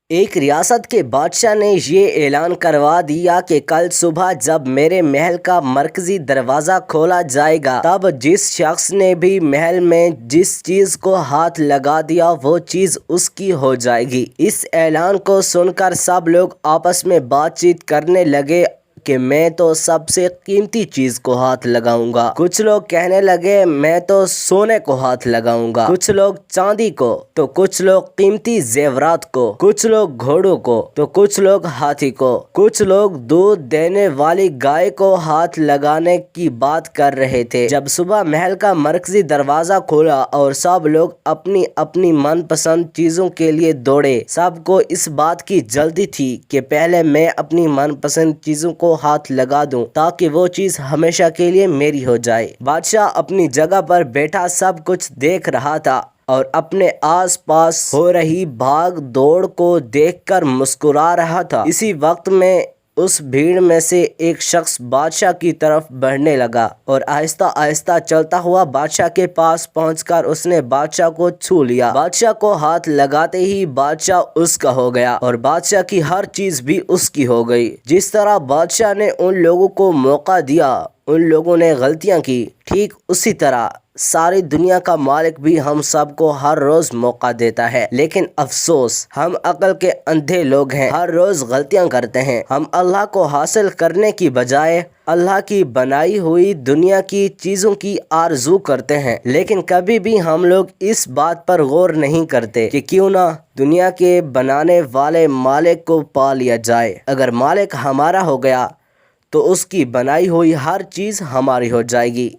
ایک ریاست کے بادشاہ نے یہ اعلان کروا دیا کہ کل صبح جب میرے محل کا مرکزی دروازہ کھولا جائے گا، تب جس شخص نے بھی محل میں جس چیز کو ہاتھ لگا دیا وہ چیز اس کی ہو جائے گی۔ اس اعلان کو سن کر سب لوگ آپس میں بات چیت کرنے لگے کہ میں تو سب سے قیمتی چیز کو ہاتھ لگاؤں گا۔ کچھ لوگ کہنے لگے میں تو سونے کو ہاتھ لگاؤں گا، کچھ لوگ چاندی کو، تو کچھ لوگ قیمتی زیورات کو، کچھ لوگ گھوڑوں کو، تو کچھ لوگ ہاتھی کو، کچھ لوگ دودھ دینے والی گائے کو ہاتھ لگانے کی بات کر رہے تھے۔ جب صبح محل کا مرکزی دروازہ کھولا اور سب لوگ اپنی اپنی من پسند چیزوں کے لیے دوڑے، سب کو اس بات کی جلدی تھی کہ پہلے میں اپنی من پسند چیزوں کو ہاتھ لگا دوں تاکہ وہ چیز ہمیشہ کے لیے میری ہو جائے۔ بادشاہ اپنی جگہ پر بیٹھا سب کچھ دیکھ رہا تھا اور اپنے آس پاس ہو رہی بھاگ دوڑ کو دیکھ کر مسکرا رہا تھا۔ اسی وقت میں اس بھیڑ میں سے ایک شخص بادشاہ کی طرف بڑھنے لگا اور آہستہ آہستہ چلتا ہوا بادشاہ کے پاس پہنچ کر اس نے بادشاہ کو چھو لیا۔ بادشاہ کو ہاتھ لگاتے ہی بادشاہ اس کا ہو گیا اور بادشاہ کی ہر چیز بھی اس کی ہو گئی۔ جس طرح بادشاہ نے ان لوگوں کو موقع دیا ان لوگوں نے غلطیاں کی، ٹھیک اسی طرح ساری دنیا کا مالک بھی ہم سب کو ہر روز موقع دیتا ہے، لیکن افسوس ہم عقل کے اندھے لوگ ہیں، ہر روز غلطیاں کرتے ہیں۔ ہم اللہ کو حاصل کرنے کی بجائے اللہ کی بنائی ہوئی دنیا کی چیزوں کی آرزو کرتے ہیں، لیکن کبھی بھی ہم لوگ اس بات پر غور نہیں کرتے کہ کیوں نہ دنیا کے بنانے والے مالک کو پا لیا جائے۔ اگر مالک ہمارا ہو گیا تو اس کی بنائی ہوئی ہر چیز ہماری ہو جائے گی۔